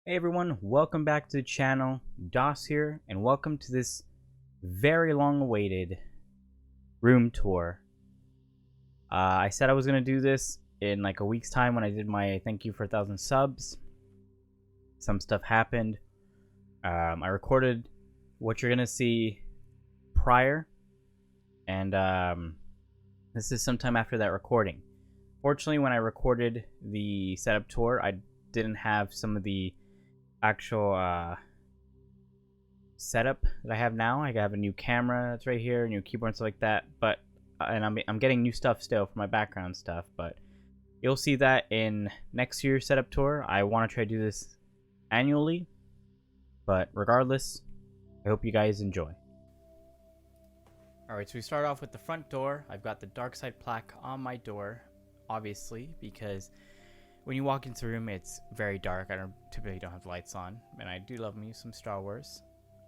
Hey everyone, welcome back to the channel. DOS here, and welcome to this very long awaited room tour. I said I was going to do this in like a week's time when I did my thank you for 1,000 subs. Some stuff happened. I recorded what you're going to see prior, and this is sometime after that recording. Fortunately, when I recorded the setup tour, I didn't have some of the actual setup that I have now. I have a new camera that's right here, a new keyboard and stuff like that. But and I'm getting new stuff still for my background stuff. But you'll see that in next year's setup tour. I want to try to do this annually, but regardless, I hope you guys enjoy. Alright, so we start off with the front door. I've got the dark side plaque on my door, obviously, because when you walk into the room, it's very dark. I typically don't have lights on, and I do love me some Star Wars.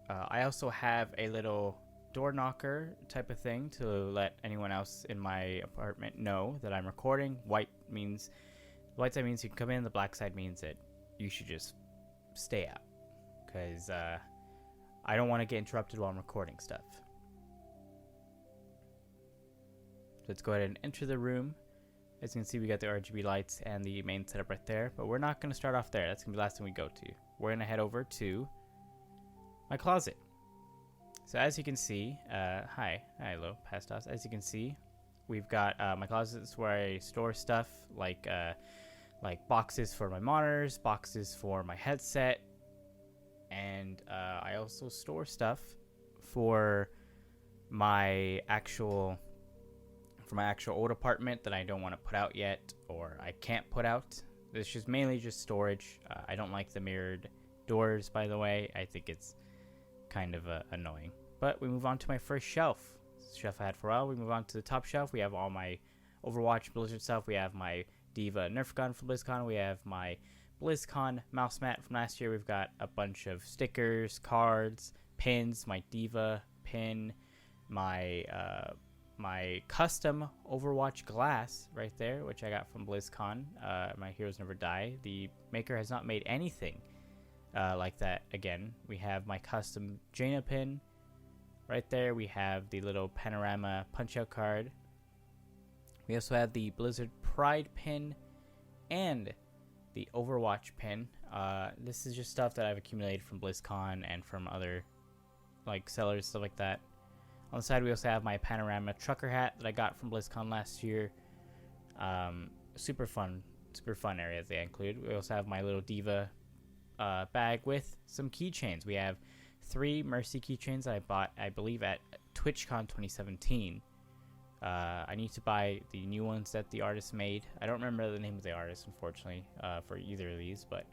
I also have a little door knocker type of thing to let anyone else in my apartment know that I'm recording. White side means you can come in. The black side means that you should just stay out, because I don't want to get interrupted while I'm recording stuff. Let's go ahead and enter the room. As you can see, we got the RGB lights and the main setup right there, but we're not going to start off there. That's going to be the last thing we go to. We're going to head over to my closet. So as you can see, hello, Pastos. As you can see, we've got my closet is where I store stuff like boxes for my monitors, boxes for my headset, and I also store stuff for my actual old apartment that I don't want to put out yet, or I can't put out. This is mainly just storage. I don't like the mirrored doors, by the way. I think it's kind of annoying. But we move on to my first shelf. Shelf I had for a while. We move on to the top shelf. We have all my Overwatch Blizzard stuff. We have my D.Va Nerf gun from BlizzCon. We have my BlizzCon mouse mat from last year. We've got a bunch of stickers, cards, pins, my D.Va pin, my custom Overwatch glass right there, which I got from BlizzCon. My Heroes Never Die. The maker has not made anything like that again. We have my custom Jaina pin right there. We have the little panorama punch out card. We also have the Blizzard Pride pin and the Overwatch pin. This is just stuff that I've accumulated from BlizzCon and from other like sellers, stuff like that. On the side, we also have my panorama trucker hat that I got from BlizzCon last year. Super fun areas they include. We also have my little D.Va bag with some keychains. We have 3 Mercy keychains that I bought, I believe, at TwitchCon 2017. I need to buy the new ones that the artist made. I don't remember the name of the artist, unfortunately, for either of these, but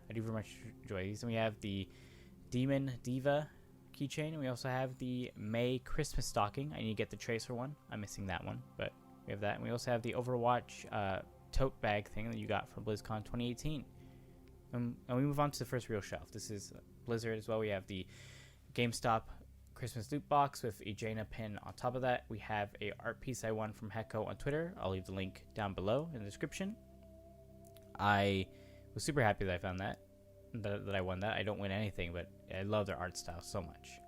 I do very much enjoy these. And we have the Demon D.Va keychain, and we also have the May Christmas stocking. I need to get the Tracer one. I'm missing that one, but we have that. And we also have the Overwatch tote bag thing that you got from BlizzCon 2018. And we move on to the first real shelf. This is Blizzard as well. We have the GameStop Christmas loot box with a Jaina pin on top of that. We have a art piece I won from Hecko on Twitter. I'll leave the link down below in the description. I was super happy that I found that I won that. I don't win anything, but I love their art style so much.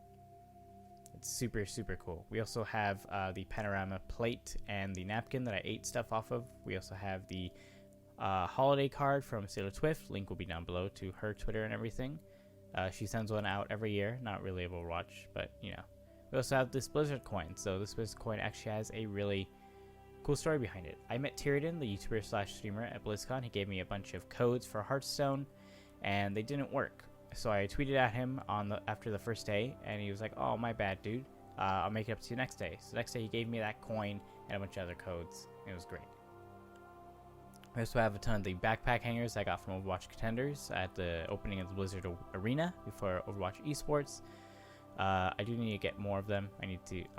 It's super, super cool. We also have the panorama plate and the napkin that I ate stuff off of. We also have the holiday card from Sailor Twift. Link will be down below to her Twitter and everything. She sends one out every year. Not really Overwatch, but you know. We also have this Blizzard coin. So this Blizzard coin actually has a really cool story behind it. I met Tyridan, the YouTuber / streamer at BlizzCon. He gave me a bunch of codes for Hearthstone, and they didn't work. So I tweeted at him after the first day, and he was like, "Oh, my bad, dude. I'll make it up to you next day." So the next day he gave me that coin and a bunch of other codes. It was great. I also have a ton of the backpack hangers I got from Overwatch Contenders at the opening of the Blizzard Arena before Overwatch Esports. I do need to get more of them. I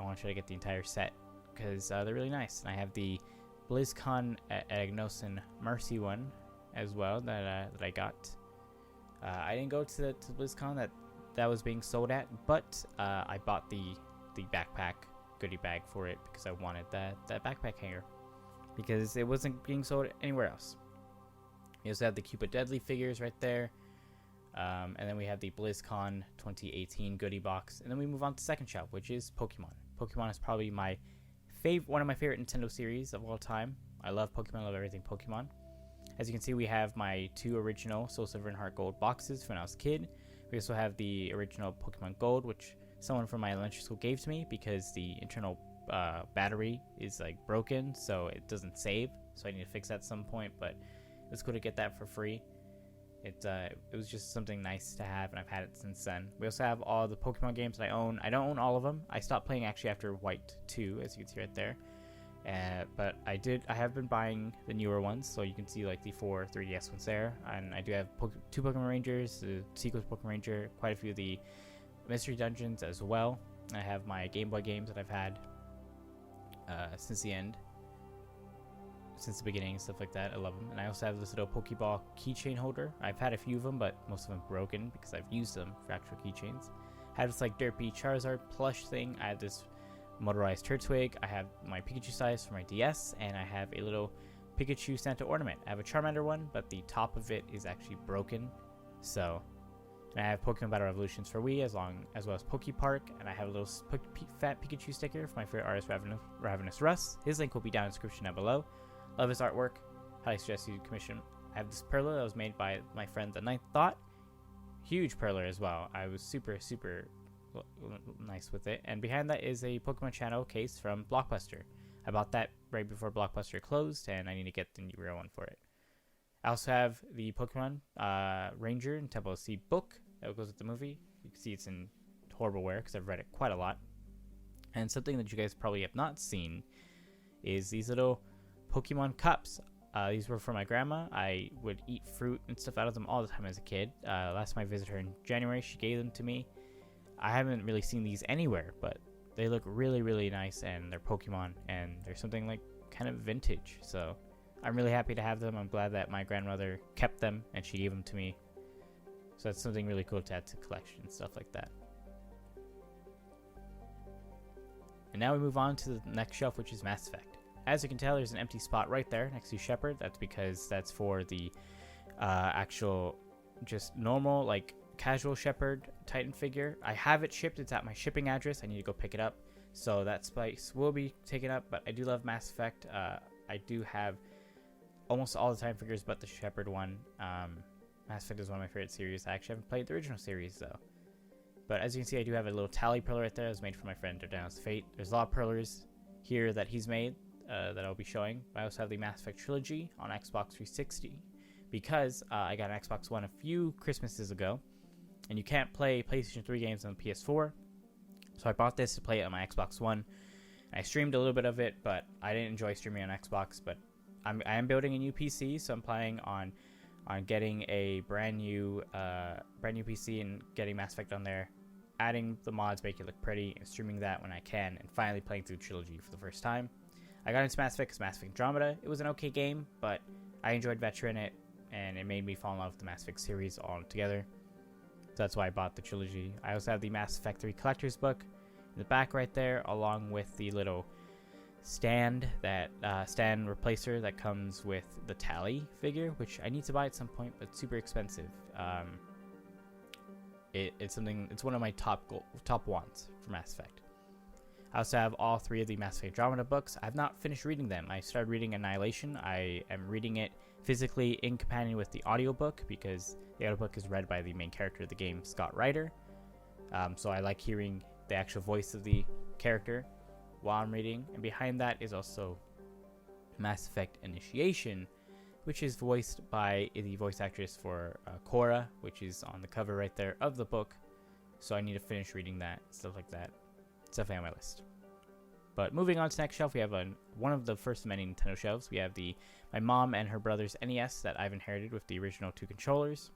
want to try to get the entire set because they're really nice. And I have the BlizzCon Agnosin Mercy one as well that I got. I didn't go to the BlizzCon that was being sold at, but I bought the backpack goodie bag for it because I wanted that backpack hanger because it wasn't being sold anywhere else. We also have the Cupid Deadly figures right there. And then we have the BlizzCon 2018 goodie box. And then we move on to the second shelf, which is Pokemon. Pokemon is probably one of my favorite Nintendo series of all time. I love Pokemon, I love everything Pokemon. As you can see, we have my 2 original Soul Silver and Heart Gold boxes from when I was a kid. We also have the original Pokemon Gold, which someone from my elementary school gave to me because the internal battery is like broken, so it doesn't save. So I need to fix that at some point, but it was cool to get that for free. It was just something nice to have, and I've had it since then. We also have all the Pokemon games that I own. I don't own all of them. I stopped playing actually after White 2, as you can see right there. But I have been buying the newer ones, so you can see like the 4 3DS ones there. And I do have 2 Pokemon Rangers, the Sequence Pokemon Ranger, quite a few of the Mystery Dungeons as well. I have my Game Boy games that I've had since the beginning and stuff like that. I love them. And I also have this little Pokeball keychain holder. I've had a few of them, but most of them broken because I've used them for actual keychains. I have this like Derpy Charizard plush thing. I have this motorized Turtwig. I have my Pikachu size for my DS, and I have a little Pikachu Santa ornament. I have a Charmander one, but the top of it is actually broken. So, and I have Pokemon Battle Revolutions for Wii, as well as Pokepark, and I have a little fat Pikachu sticker for my favorite artist, Ravenous Russ. His link will be down in the description down below. Love his artwork. Highly suggest you commission. I have this Perla that was made by my friend The Ninth Thought. Huge Perla as well. I was super nice with it. And behind that is a Pokemon Channel case from Blockbuster. I bought that right before Blockbuster closed, and I need to get the real one for it. I also have the Pokemon Ranger and Temple of Sea book that goes with the movie. You can see it's in horrible wear because I've read it quite a lot. And something that you guys probably have not seen is these little Pokemon cups. These were for my grandma. I would eat fruit and stuff out of them all the time as a kid. Last time I visited her in January, she gave them to me. I haven't really seen these anywhere, but they look really nice, and they're Pokemon, and they're something like kind of vintage. So I'm really happy to have them. I'm glad that my grandmother kept them and she gave them to me. So that's something really cool to add to collection and stuff like that. And now we move on to the next shelf, which is Mass Effect. As you can tell, there's an empty spot right there next to Shepard. That's because that's for the actual, just normal, like casual Shepard Titan figure. I have it shipped. It's at my shipping address. I need to go pick it up. So that space will be taken up, but I do love Mass Effect. I do have almost all the Titan figures but the Shepard one. Mass Effect is one of my favorite series. I actually haven't played the original series though. But as you can see, I do have a little Tally Perler right there. It was made for my friend Dardanel's Fate. There's a lot of Perlers here that he's made. That I'll be showing. I also have the Mass Effect trilogy on Xbox 360 because I got an Xbox One a few Christmases ago, and you can't play PlayStation 3 games on the PS4. So I bought this to play it on my Xbox One. I streamed a little bit of it, but I didn't enjoy streaming on Xbox. But I am building a new PC, so I'm planning on getting a brand new PC and getting Mass Effect on there, adding the mods, make it look pretty, and streaming that when I can, and finally playing through the trilogy for the first time. I got into Mass Effect because Mass Effect Andromeda. It was an okay game, but I enjoyed Vectra in it, and it made me fall in love with the Mass Effect series altogether. So that's why I bought the trilogy. I also have the Mass Effect 3 Collector's Book in the back right there, along with the little stand replacer that comes with the Tally figure, which I need to buy at some point, but super expensive. It's one of my top wants for Mass Effect. I also have all 3 of the Mass Effect Andromeda books. I've not finished reading them. I started reading Annihilation. I am reading it physically in companion with the audiobook because the audiobook is read by the main character of the game, Scott Ryder. So I like hearing the actual voice of the character while I'm reading. And behind that is also Mass Effect Initiation, which is voiced by the voice actress for Cora, which is on the cover right there of the book. So I need to finish reading that, stuff like that. It's definitely on my list. But moving on to the next shelf, we have one of the first of many Nintendo shelves. We have my mom and her brother's NES that I've inherited with the original 2 controllers,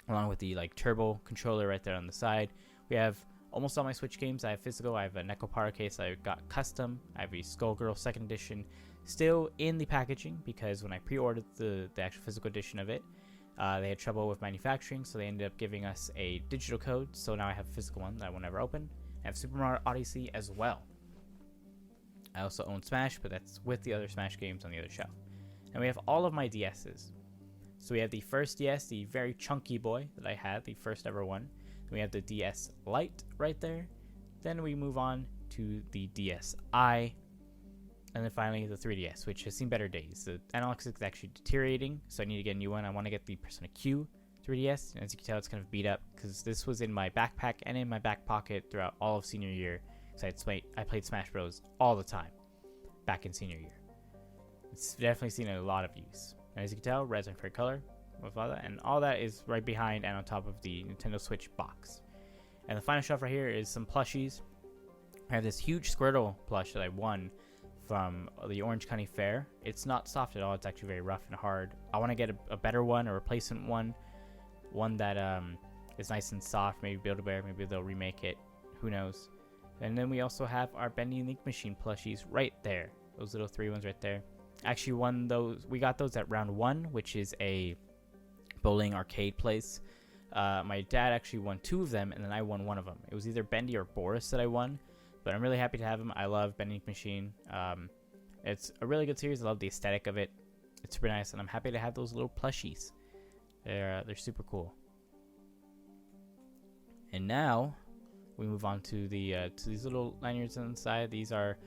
along with the turbo controller right there on the side. We have almost all my Switch games. I have physical. I have a Necopara case I got custom. I have a Skullgirl 2nd edition still in the packaging because when I pre-ordered the actual physical edition of it, they had trouble with manufacturing, so they ended up giving us a digital code. So now I have a physical one that I will never open. I have Super Mario Odyssey as well. I also own Smash, but that's with the other Smash games on the other shelf. And we have all of my DSs. So we have the first DS, the very chunky boy that I had, the first ever one. Then we have the DS Lite right there. Then we move on to the DSi. And then finally the 3DS, which has seen better days. The analog stick is actually deteriorating, so I need to get a new one. I want to get the Persona Q 3DS. And as you can tell, it's kind of beat up because this was in my backpack and in my back pocket throughout all of senior year. Because I played Smash Bros. All the time back in senior year. It's definitely seen a lot of use. And as you can tell, red's my favorite color with all that. And all that is right behind and on top of the Nintendo Switch box. And the final shelf right here is some plushies. I have this huge Squirtle plush that I won from the Orange County Fair. It's not soft at all. It's actually very rough and hard. I want to get a better one, a replacement one that is nice and soft. Maybe Build-A-Bear, maybe they'll remake it. Who knows? And then we also have our Bendy and Ink Machine plushies right there. Those little 3 ones right there. Actually won those. We got those at round 1, which is a bowling arcade place. My dad actually won 2 of them, and then I won 1 of them. It was either Bendy or Boris that I won. But I'm really happy to have them. I love Bendy Ink Machine. It's a really good series. I love the aesthetic of it. It's super nice, and I'm happy to have those little plushies. They're super cool. And now we move on to the to these little lanyards on the side. These are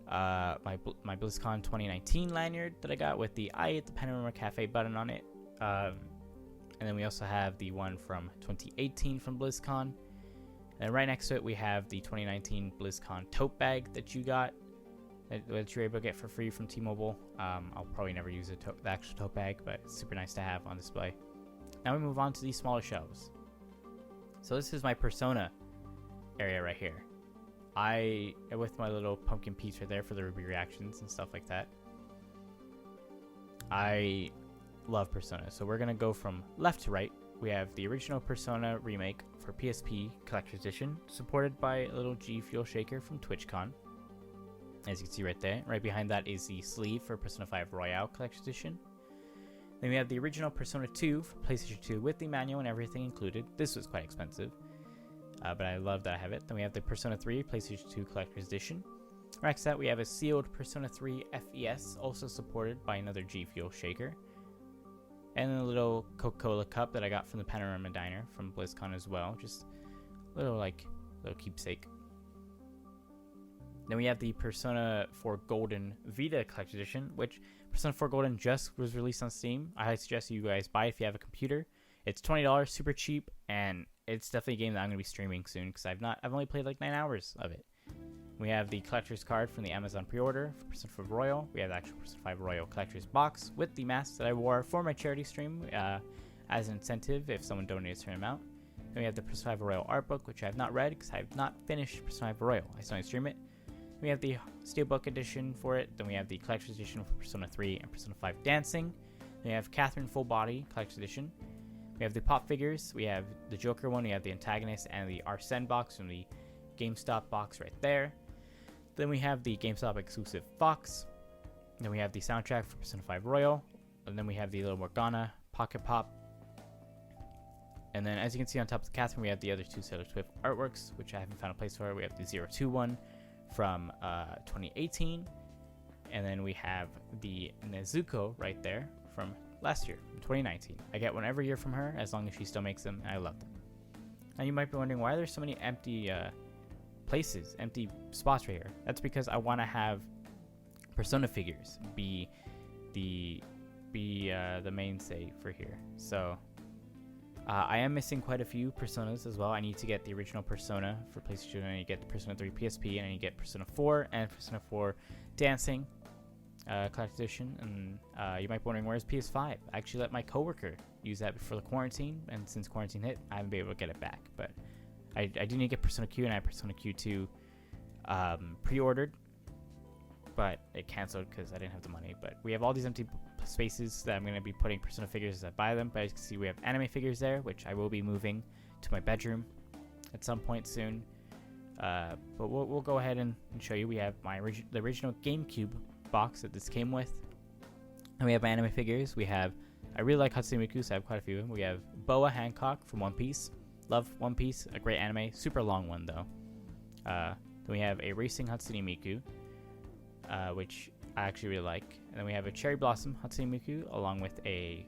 my BlizzCon 2019 lanyard that I got with the I at the Panorama Cafe button on it. And then we also have the one from 2018 from BlizzCon. And right next to it, we have the 2019 BlizzCon tote bag that you got, that you're able to get for free from T-Mobile. I'll probably never use the actual tote bag, but it's super nice to have on display. Now we move on to these smaller shelves. So this is my Persona area right here. With my little pumpkin piece right there for the Ruby reactions and stuff like that. I love Persona, so we're going to go from left to right. We have the original Persona remake for PSP Collector's Edition, supported by a little G Fuel Shaker from TwitchCon. As you can see right there. Right behind that is the sleeve for Persona 5 Royale Collector's Edition. Then we have the original Persona 2 for PlayStation 2 with the manual and everything included. This was quite expensive, but I love that I have it. Then we have the Persona 3 PlayStation 2 Collector's Edition. Next to that, we have a sealed Persona 3 FES, also supported by another G Fuel Shaker. And a little Coca-Cola cup that I got from the Panorama Diner from BlizzCon as well. Just a little keepsake. Then we have the Persona 4 Golden Vita Collector's Edition, which Persona 4 Golden just was released on Steam. I suggest you guys buy it if you have a computer. It's $20, super cheap, and it's definitely a game that I'm going to be streaming soon because I've only played like 9 hours of it. We have the collector's card from the Amazon pre-order for Persona 5 Royal. We have the actual Persona 5 Royal collector's box with the mask that I wore for my charity stream as an incentive if someone donated a certain amount. Then we have the Persona 5 Royal art book, which I have not read because I have not finished Persona 5 Royal. I still need to stream it. We have the Steelbook edition for it. Then we have the collector's edition for Persona 3 and Persona 5 Dancing. Then we have Catherine Full Body collector's edition. We have the pop figures. We have the Joker one. We have the antagonist and the Arsene box from the GameStop box right there. Then we have the GameStop exclusive box. Then we have the soundtrack for Persona 5 Royal. And then we have the little Morgana Pocket Pop. And then as you can see on top of the Catherine, we have the other 2 Sailor Swift artworks, which I haven't found a place for. We have the 02 one from 2018. And then we have the Nezuko right there from last year, 2019. I get one every year from her as long as she still makes them, and I love them. And you might be wondering why there's so many empty empty spots right here. That's because I want to have Persona figures be the mainstay for here. So I am missing quite a few Personas as well. I need to get the original Persona for PlayStation. I need to get the Persona 3 PSP, and I need to get Persona 4 and Persona 4 Dancing Collector's Edition. And you might be wondering, where's PS5? I actually let my coworker use that before the quarantine, and since quarantine hit, I haven't been able to get it back. But I do need to get Persona Q, and I have Persona Q2 pre-ordered, but it canceled because I didn't have the money. But we have all these empty spaces that I'm going to be putting Persona figures as I buy them. But as you can see, we have anime figures there, which I will be moving to my bedroom at some point soon. But we'll go ahead and show you. We have the original GameCube box that this came with. And we have my anime figures. I really like Hatsune Miku, so I have quite a few of them. We have Boa Hancock from One Piece. Love One Piece, a great anime. Super long one, though. Then we have a Racing Hatsune Miku, which I actually really like. And then we have a Cherry Blossom Hatsune Miku along with a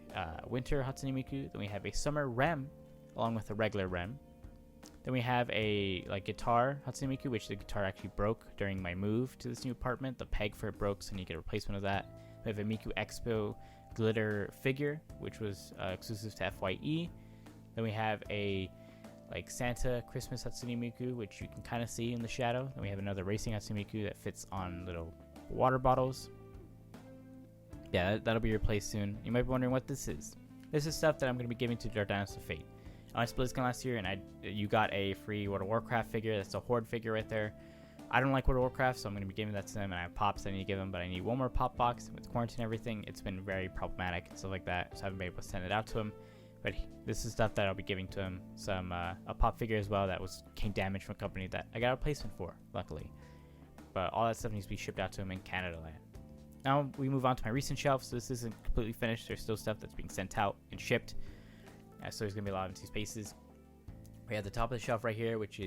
Winter Hatsune Miku. Then we have a Summer Rem along with a regular Rem. Then we have a guitar Hatsune Miku, which the guitar actually broke during my move to this new apartment. The peg for it broke, so I need to get a replacement of that. We have a Miku Expo glitter figure, which was exclusive to FYE. Then we have a Santa Christmas Hatsune Miku, which you can kind of see in the shadow. Then we have another racing Hatsune Miku that fits on little water bottles. Yeah, that'll be replaced soon. You might be wondering what this is. This is stuff that I'm going to be giving to Dardanus of Fate. I went to BlizzCon last year, and you got a free World of Warcraft figure. That's a Horde figure right there. I don't like World of Warcraft, so I'm going to be giving that to them, and I have pops I need to give them, but I need one more pop box. With quarantine and everything, it's been very problematic and stuff like that, so I haven't been able to send it out to him. But this is stuff that I'll be giving to him. Some a pop figure as well that came damaged from a company that I got a replacement for, luckily. But all that stuff needs to be shipped out to him in Canada land. Now we move on to my recent shelf. So this isn't completely finished. There's still stuff that's being sent out and shipped. So there's gonna be a lot of empty spaces. We have the top of the shelf right here, which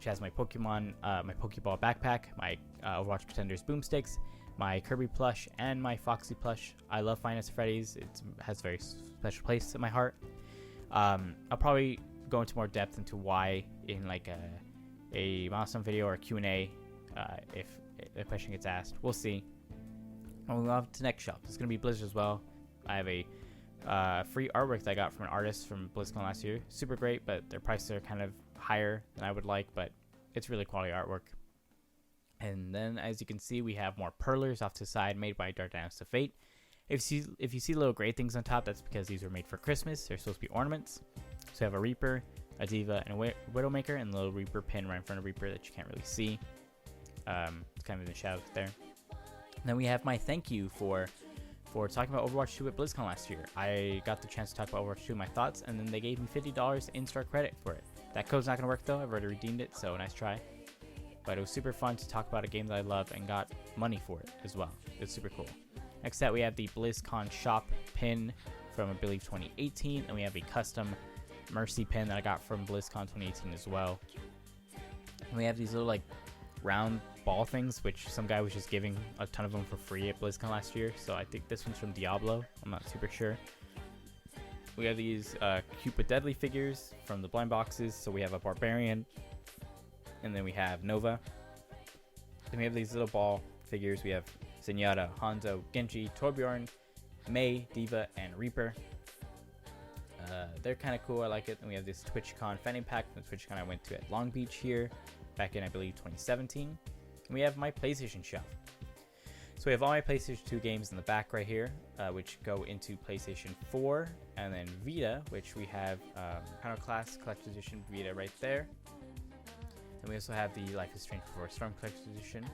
has my Pokemon, my Pokeball backpack, my Overwatch Pretenders boomsticks, my Kirby plush, and my Foxy plush. I love Five Nights at Freddy's. It has a very special place in my heart. I'll probably go into more depth into why in a milestone video or a Q&A if the question gets asked. We'll see. And we'll move on to the next shelf. It's going to be Blizzard as well. I have a free artwork that I got from an artist from BlizzCon last year. Super great, but their prices are kind of higher than I would like, but it's really quality artwork. And then, as you can see, we have more Perlers off to the side made by Dardanus of Fate. If you see little gray things on top, that's because these were made for Christmas. They're supposed to be ornaments. So we have a Reaper, a Diva, and a Widowmaker, and the little Reaper pin right in front of Reaper that you can't really see. It's kind of in the shadows there. And then we have my thank you for talking about Overwatch 2 at BlizzCon last year. I got the chance to talk about Overwatch 2 and my thoughts, and then they gave me $50 in-store credit for it. That code's not going to work though. I've already redeemed it, so nice try. But it was super fun to talk about a game that I love and got money for it as well. It's super cool. Next up, we have the BlizzCon shop pin from, I believe, 2018, and we have a custom Mercy pin that I got from BlizzCon 2018 as well. And we have these little round ball things, which some guy was just giving a ton of them for free at BlizzCon last year. So I think this one's from Diablo. I'm not super sure. We have these Cupid Deadly figures from the blind boxes. So we have a Barbarian, and then we have Nova. Then we have these little ball figures. We have Zenyatta, Hanzo, Genji, Torbjorn, Mei, Diva, and Reaper. They're kind of cool. I like it. And we have this TwitchCon fanny pack from the TwitchCon I went to at Long Beach here back in, I believe, 2017. And we have my PlayStation shelf. So we have all my PlayStation 2 games in the back right here, which go into PlayStation 4, and then Vita, which we have Iconoclast Collector's Edition Vita right there. And we also have the Life is Strange 4 Storm Collector's Edition.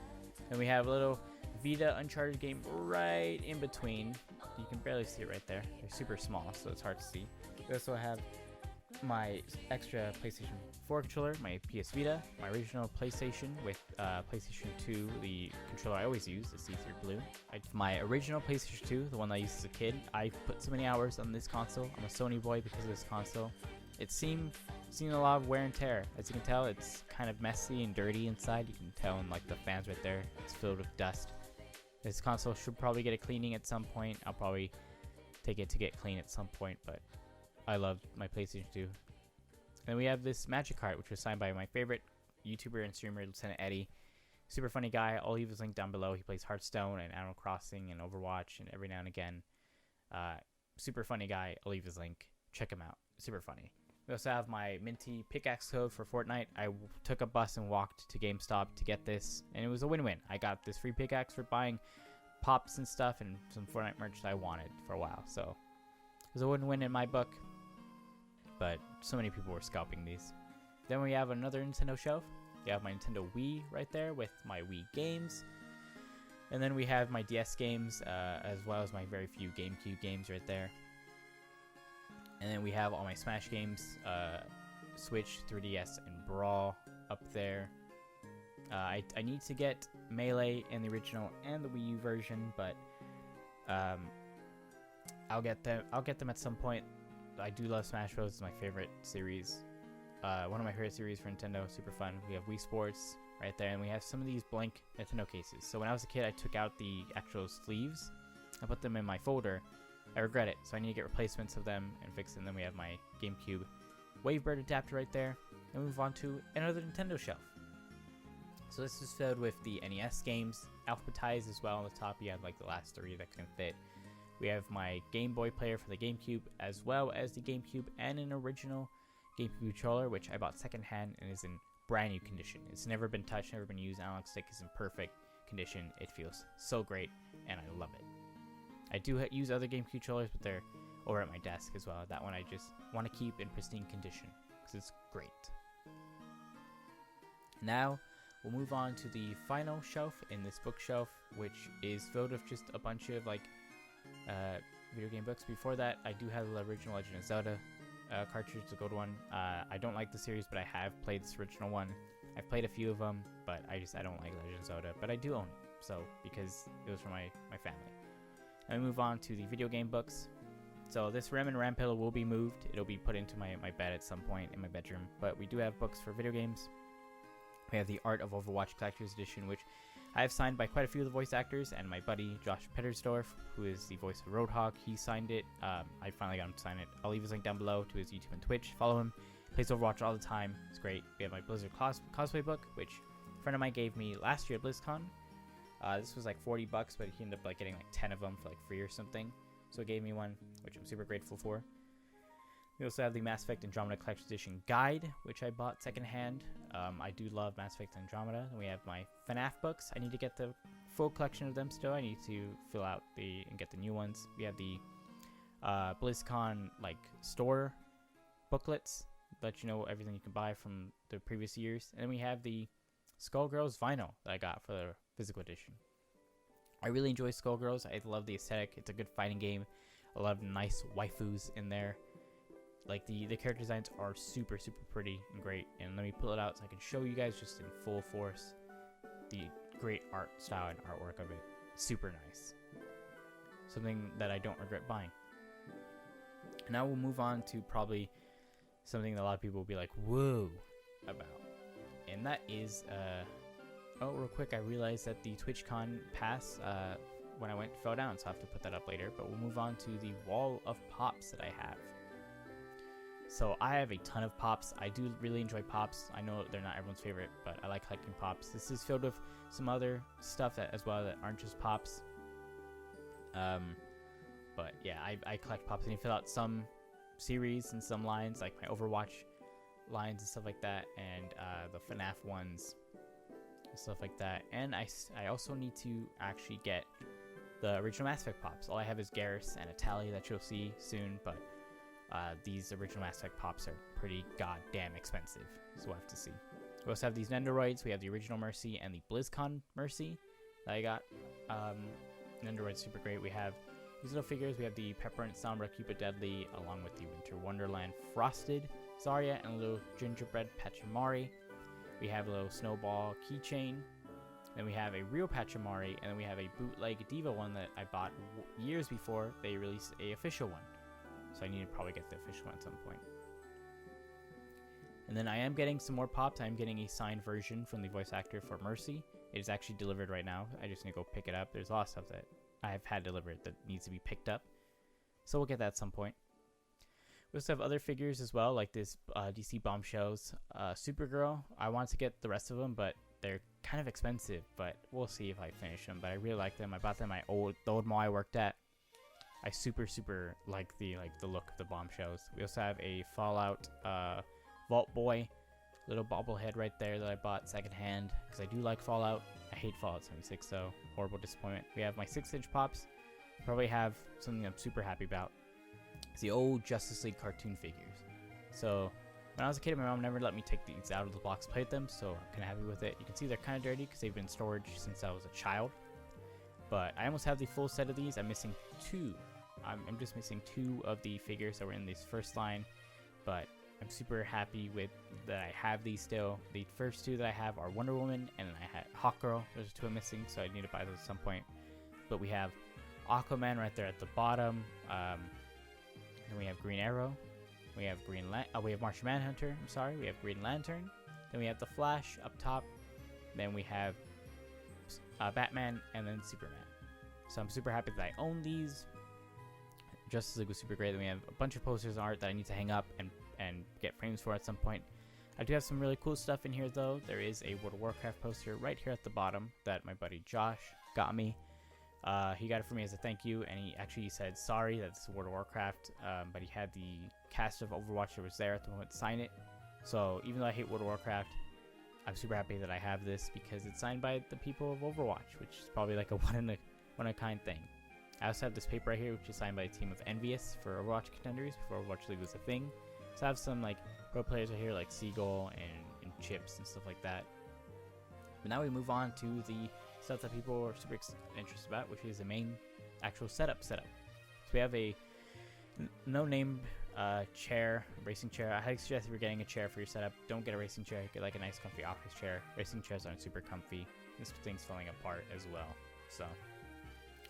And we have a little Vita Uncharted game right in between. You can barely see it right there. They're super small, so it's hard to see. We also have my extra PlayStation 4 controller, my PS Vita, my original PlayStation with PlayStation 2, the controller I always use, the C3 Blue. My original PlayStation 2, the one that I used as a kid, I put so many hours on this console. I'm a Sony boy because of this console. It's seen a lot of wear and tear. As you can tell, it's kind of messy and dirty inside. You can tell in the fans right there, it's filled with dust. This console should probably get a cleaning at some point. I'll probably take it to get clean at some point, but I love my PlayStation 2. And we have this Magic card, which was signed by my favorite YouTuber and streamer, Lieutenant Eddie. Super funny guy. I'll leave his link down below. He plays Hearthstone and Animal Crossing and Overwatch and every now and again. Super funny guy. I'll leave his link. Check him out. Super funny. We also have my Minty pickaxe code for Fortnite. I took a bus and walked to GameStop to get this, and it was a win-win. I got this free pickaxe for buying pops and stuff and some Fortnite merch that I wanted for a while. So it was a win-win in my book. But so many people were scalping these. Then we have another Nintendo shelf. We have my Nintendo Wii right there with my Wii games. And then we have my DS games, as well as my very few GameCube games right there. And then we have all my Smash games, Switch, 3DS, and Brawl up there. I need to get Melee in the original and the Wii U version, but I'll get them at some point. I do love Smash Bros. It's my favorite series. One of my favorite series for Nintendo. Super fun. We have Wii Sports, right there. And we have some of these blank Nintendo cases. So when I was a kid, I took out the actual sleeves. I put them in my folder. I regret it, so I need to get replacements of them and fix them. Then we have my GameCube Wavebird adapter right there. And move on to another Nintendo shelf. So this is filled with the NES games, alphabetized as well. On the top, you have like the last 3 that can fit. We have my Game Boy player for the GameCube, as well as the GameCube and an original GameCube controller, which I bought secondhand and is in brand new condition. It's never been touched, never been used. Analog stick is in perfect condition. It feels so great, and I love it. I do use other GameCube controllers, but they're over at my desk as well. That one I just want to keep in pristine condition because it's great. Now, we'll move on to the final shelf in this bookshelf, which is filled with just a bunch of like video game books. Before that, I do have the original Legend of Zelda cartridge, the gold one. I don't like the series, but I have played this original one. I've played a few of them, but I don't like Legend of Zelda, but I do own it, so because it was for my family. And we move on to the video game books. So this Rem and Ram pillow will be moved. It'll be put into my bed at some point in my bedroom, but we do have books for video games. We have the Art of Overwatch Collector's Edition, which I have signed by quite a few of the voice actors, and my buddy Josh Pettersdorf, who is the voice of Roadhog, he signed it. I finally got him to sign it. I'll leave his link down below to his YouTube and Twitch. Follow him. He plays Overwatch all the time. It's great. We have my Blizzard cosplay book, which a friend of mine gave me last year at BlizzCon. This was like $40, but he ended up like getting like 10 of them for like free or something. So he gave me one, which I'm super grateful for. We also have the Mass Effect Andromeda Collector's Edition Guide, which I bought secondhand. I do love Mass Effect Andromeda. And we have my FNAF books. I need to get the full collection of them still. I need to fill out and get the new ones. We have the BlizzCon like store booklets, let you know everything you can buy from the previous years. And then we have the Skullgirls vinyl that I got for the physical edition. I really enjoy Skullgirls. I love the aesthetic. It's a good fighting game. A lot of nice waifus in there. Like the character designs are super pretty and great. And let me pull it out so I can show you guys just in full force the great art style and artwork of it. Super nice. Something that I don't regret buying. Now we'll move on to probably something that a lot of people will be like, whoa, about. And that is, oh, real quick, I realized that the TwitchCon pass, when I went, fell down, so I have to put that up later. But we'll move on to the wall of pops that I have. So I have a ton of pops. I do really enjoy pops. I know they're not everyone's favorite, but I like collecting pops. This is filled with some other stuff as well that aren't just pops. But yeah, I collect pops, and you fill out some series and some lines, like my Overwatch lines and stuff like that, and the FNAF ones and stuff like that. And I also need to actually get the original Mass Effect pops. All I have is Garrus and Atali that you'll see soon, but these original Mass Effect pops are pretty goddamn expensive, so we'll have to see. We also have these Nendoroids. We have the original Mercy and the BlizzCon Mercy that I got. Nendoroid's super great. We have these little figures. We have the Pepper and Sombra Cupid Deadly, along with the Winter Wonderland Frosted Zarya and a little Gingerbread Pachimari. We have a little Snowball keychain. Then we have a real Pachimari, and then we have a bootleg Diva one that I bought years before they released a official one. So I need to probably get the official one at some point. And then I am getting some more pops. I'm getting a signed version from the voice actor for Mercy. It is actually delivered right now. I just need to go pick it up. There's a lot of stuff that I have had delivered that needs to be picked up. So we'll get that at some point. We also have other figures as well, like this DC Bombshells Supergirl. I want to get the rest of them, but they're kind of expensive. But we'll see if I finish them. But I really like them. I bought them at the old mall I worked at. I super like the look of the Bombshells. We also have a Fallout Vault Boy little bobblehead right there that I bought secondhand because I do like Fallout. I hate Fallout 76 though. Horrible disappointment. We have my 6-inch pops. Probably have something I'm super happy about. It's the old Justice League cartoon figures. So when I was a kid, my mom never let me take these out of the box and play with them, so I'm kind of happy with it. You can see they're kind of dirty because they've been in storage since I was a child. But I almost have the full set of these. I'm missing 2. I'm just missing 2 of the figures that were in this first line, but I'm super happy with that I have these still. The first 2 that I have are Wonder Woman, and then I had Hawkgirl. Those are 2 I'm missing, so I need to buy those at some point. But we have Aquaman right there at the bottom. Then we have Green Arrow. We have we have Martian Manhunter. I'm sorry. We have Green Lantern. Then we have the Flash up top. Then we have Batman, and then Superman. So I'm super happy that I own these. Justice League was super great. Then we have a bunch of posters and art that I need to hang up and get frames for at some point. I do have some really cool stuff in here though. There is a World of Warcraft poster right here at the bottom that my buddy Josh got me. He got it for me as a thank you, and he actually said sorry that this is World of Warcraft, but he had the cast of Overwatch that was there at the moment to sign it. So even though I hate World of Warcraft, I'm super happy that I have this because it's signed by the people of Overwatch, which is probably like a one-of-a-kind thing. I also have this paper right here, which is signed by a team of Envious for Overwatch contenders before Overwatch League was a thing. So I have some like pro players right here, like Seagull and Chips and stuff like that. But now we move on to the stuff that people are super interested about, which is the main actual setup. So we have a no-name chair, racing chair. I highly suggest if you're getting a chair for your setup, don't get a racing chair. Get like a nice comfy office chair. Racing chairs aren't super comfy. This thing's falling apart as well. So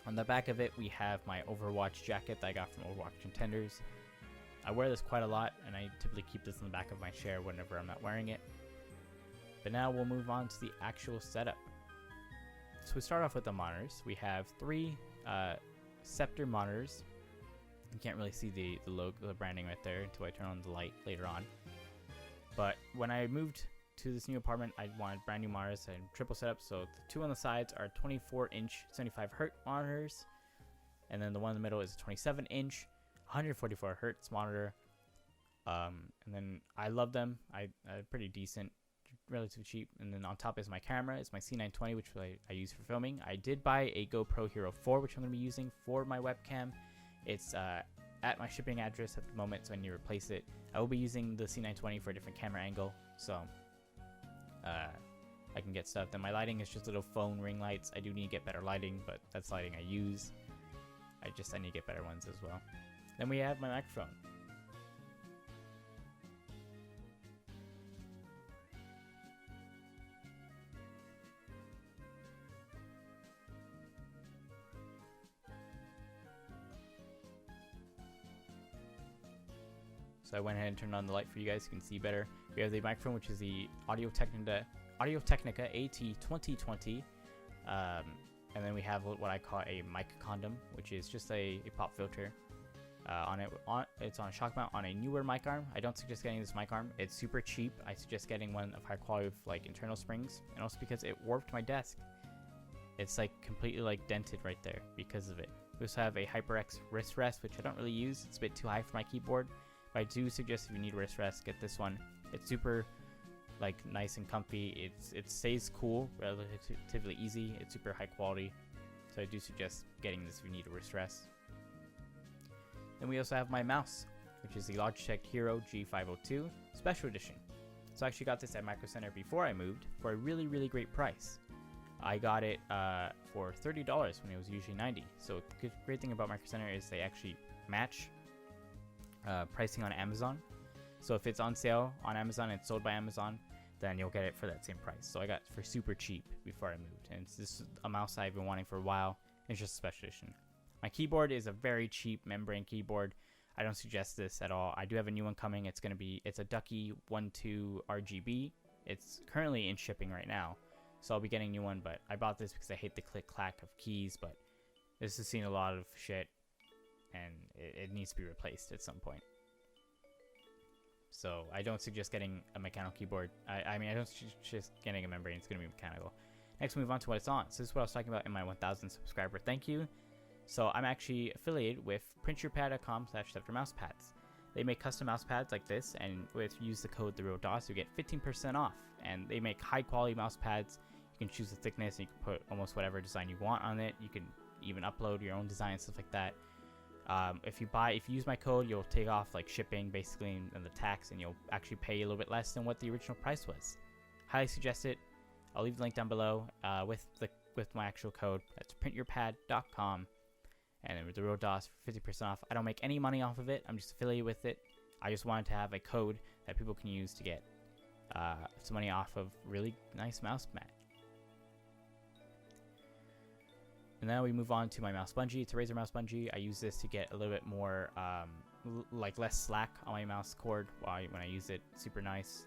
on the back of it, we have my Overwatch jacket that I got from Overwatch Contenders. I wear this quite a lot, and I typically keep this in the back of my chair whenever I'm not wearing it. But now we'll move on to the actual setup. So we start off with the monitors. We have 3 Scepter monitors. You can't really see the logo, the branding right there until I turn on the light later on. But when I moved to this new apartment, I wanted brand new monitors and triple setup. So the 2 on the sides are 24-inch 75Hz monitors, and then the one in the middle is a 27-inch 144Hz monitor. And then I love them. I pretty decent, relatively cheap. And then on top is my camera. It's my C920, which I use for filming. I did buy a GoPro Hero 4, which I'm going to be using for my webcam. It's at my shipping address at the moment, so I need to replace it. I will be using the C920 for a different camera angle, so I can get stuff. Then my lighting is just little phone ring lights. I do need to get better lighting, but that's lighting I use. I need to get better ones as well. Then we have my microphone. So I went ahead and turned on the light for you guys so you can see better. We have the microphone, which is the Audio-Technica AT2020. And then we have what I call a mic condom, which is just a pop filter. It's on a shock mount on a newer mic arm. I don't suggest getting this mic arm. It's super cheap. I suggest getting one of high quality with like internal springs, and also because it warped my desk. It's like completely like dented right there because of it. We also have a HyperX wrist rest, which I don't really use. It's a bit too high for my keyboard. But I do suggest if you need wrist rest, get this one. It's super like nice and comfy. It stays cool, relatively easy. It's super high quality. So I do suggest getting this if you need a wrist rest. Then we also have my mouse, which is the Logitech Hero G502 Special Edition. So I actually got this at Micro Center before I moved for a really, really great price. I got it for $30 when it was usually $90. So the great thing about Micro Center is they actually match pricing on Amazon. So if it's on sale on Amazon and it's sold by Amazon, then you'll get it for that same price. So I got it for super cheap before I moved. And this is a mouse I've been wanting for a while. It's just a special edition. My keyboard is a very cheap membrane keyboard. I don't suggest this at all. I do have a new one coming. It's a Ducky 1.2 RGB. It's currently in shipping right now. So I'll be getting a new one, but I bought this because I hate the click-clack of keys, but this has seen a lot of shit, and it needs to be replaced at some point. So I don't suggest getting a mechanical keyboard. I mean, I don't suggest getting a membrane. It's going to be mechanical. Next, we move on to what it's on. So this is what I was talking about in my 1,000 subscriber thank you. So I'm actually affiliated with printyourpad.com/ScepterMousepads. They make custom mouse pads like this, and use the code TheRealDOS, you get 15% off. And they make high quality mouse pads. You can choose the thickness, and you can put almost whatever design you want on it. You can even upload your own design, stuff like that. If you use my code, you'll take off like shipping basically and the tax, and you'll actually pay a little bit less than what the original price was. Highly suggest it. I'll leave the link down below with my actual code. That's printyourpad.com. And then with TheRealDOS for 50% off. I don't make any money off of it. I'm just affiliated with it. I just wanted to have a code that people can use to get some money off of really nice mouse mat. And now we move on to my mouse bungee. It's a Razer mouse bungee. I use this to get a little bit more, less slack on my mouse cord when I use it. Super nice.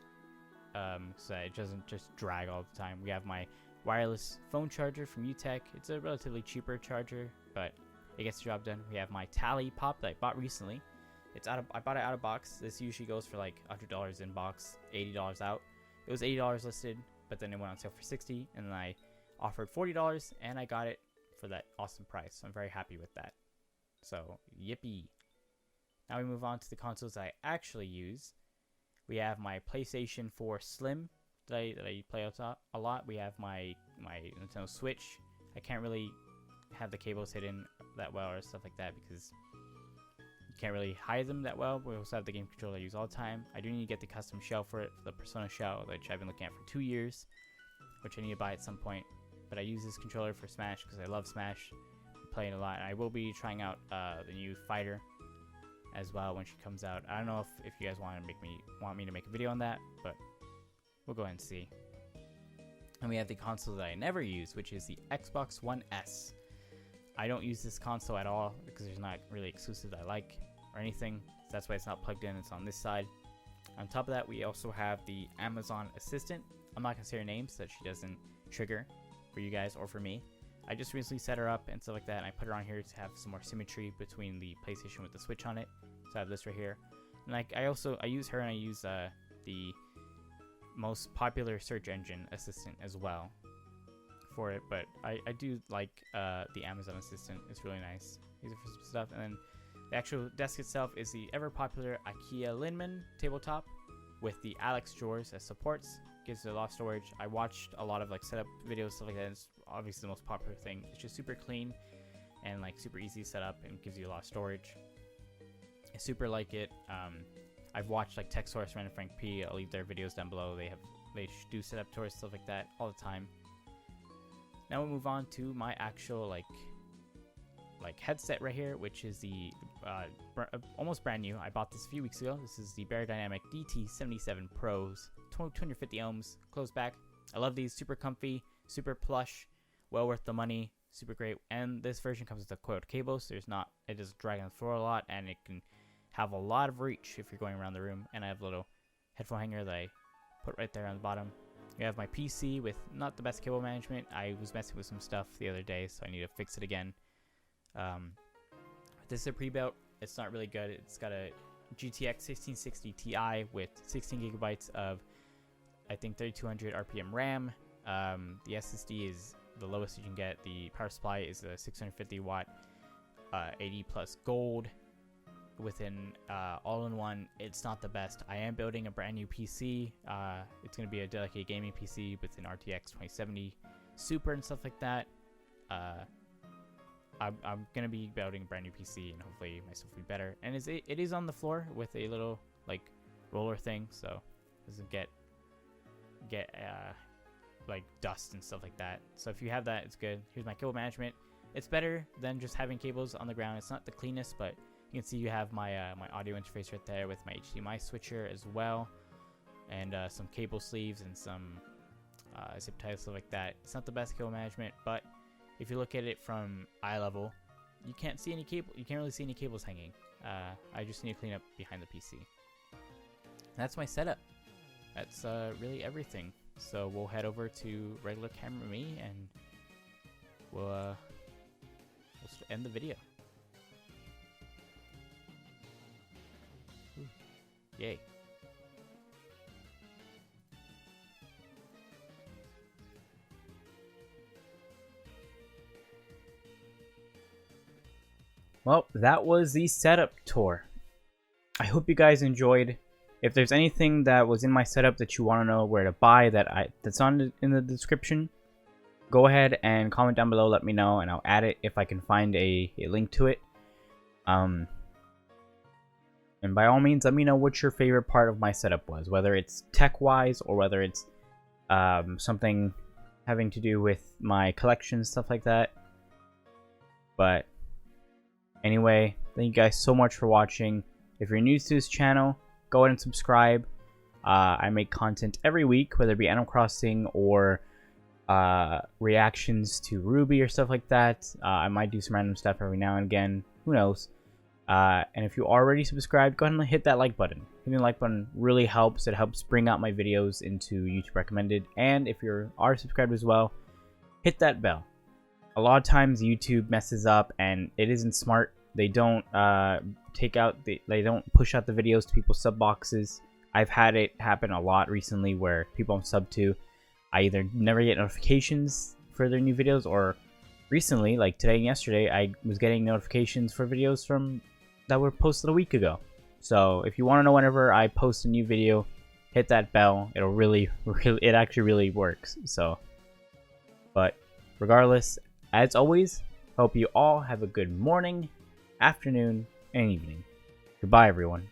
so that it doesn't just drag all the time. We have my wireless phone charger from UTech. It's a relatively cheaper charger, but it gets the job done. We have my Tally Pop that I bought recently. I bought it out of box. This usually goes for like $100 in box, $80 out. It was $80 listed, but then it went on sale for $60, and then I offered $40, and I got it for that awesome price. So I'm very happy with that. So yippee! Now we move on to the consoles I actually use. We have my PlayStation 4 Slim that I play a lot. We have my Nintendo Switch. I can't really have the cables hidden that well or stuff like that because you can't really hide them that well. We also have the game controller I use all the time. I do need to get the custom shell for it, for the Persona shell, which I've been looking at for 2 years, which I need to buy at some point. But I use this controller for Smash because I love Smash. I'm playing a lot, and I will be trying out the new Fighter as well when she comes out. I don't know if you guys want me to make a video on that, but we'll go ahead and see. And we have the console that I never use, which is the Xbox One S. I don't use this console at all because there's not really exclusive that I like or anything. So that's why it's not plugged in. It's on this side. On top of that, we also have the Amazon Assistant. I'm not gonna say her name so that she doesn't trigger for you guys or for me. I just recently set her up and stuff like that, and I put her on here to have some more symmetry between the PlayStation with the Switch on it. So I have this right here, and like I use her, and I use the most popular search engine assistant as well for it. But I do like the Amazon Assistant. It's really nice. Use it for some stuff. And then the actual desk itself is the ever popular IKEA Linman tabletop with the Alex drawers as supports. Gives it a lot of storage. I watched a lot of like setup videos, stuff like that. It's obviously the most popular thing. It's just super clean and like super easy to set up, and gives you a lot of storage. I super like it. I've watched like TechSource, Random Frank P. I'll leave their videos down below. They do setup tours, stuff like that all the time. Now we'll move on to my actual like headset right here, which is the almost brand new. I bought this a few weeks ago. This is the Beyerdynamic DT77 Pros, 250 ohms, closed back. I love these, super comfy, super plush, well worth the money, super great. And this version comes with a coiled cable, so it doesn't drag on the floor a lot, and it can have a lot of reach if you're going around the room. And I have a little headphone hanger that I put right there on the bottom. You have my PC with not the best cable management. I was messing with some stuff the other day, so I need to fix it again. This is a pre-built. It's not really good. It's got a GTX 1660 Ti with 16 gigabytes of, I think, 3200 RPM RAM. The SSD is the lowest you can get. The power supply is a 650 watt 80 plus gold within all-in-one. It's not the best. I am building a brand new PC. It's going to be a dedicated gaming PC with an RTX 2070 Super and stuff like that. I'm going to be building a brand new PC, and hopefully my stuff will be better. And it is on the floor with a little like roller thing, so it doesn't get like dust and stuff like that. So if you have that, it's good. Here's my cable management. It's better than just having cables on the ground. It's not the cleanest, but you can see you have my my audio interface right there with my HDMI switcher as well, and some cable sleeves and some zip ties, stuff like that. It's not the best cable management, but if you look at it from eye level, you can't see any cable. You can't really see any cables hanging. I just need to clean up behind the PC. That's my setup. That's really everything. So we'll head over to regular camera me, and we'll end the video. Ooh. Yay. Well, that was the setup tour. I hope you guys enjoyed. If there's anything that was in my setup that you want to know where to buy that's in the description, go ahead and comment down below. Let me know, and I'll add it if I can find a link to it. And by all means, let me know what your favorite part of my setup was, whether it's tech-wise or whether it's something having to do with my collection, stuff like that. But anyway, thank you guys so much for watching. If you're new to this channel, go ahead and subscribe. I make content every week, whether it be Animal Crossing or reactions to Ruby or stuff like that. I might do some random stuff every now and again. Who knows? And if you already subscribed, go ahead and hit that like button. Hitting the like button really helps. It helps bring out my videos into YouTube recommended. And if you are subscribed as well, hit that bell. A lot of times YouTube messes up and it isn't smart. They don't they don't push out the videos to people's sub boxes. I've had it happen a lot recently where people I'm sub to, I either never get notifications for their new videos, or recently, like today and yesterday, I was getting notifications for videos from that were posted a week ago. So if you want to know whenever I post a new video, hit that bell. It'll really it actually really works. So, but regardless, as always, hope you all have a good morning, afternoon, and evening. Goodbye, everyone.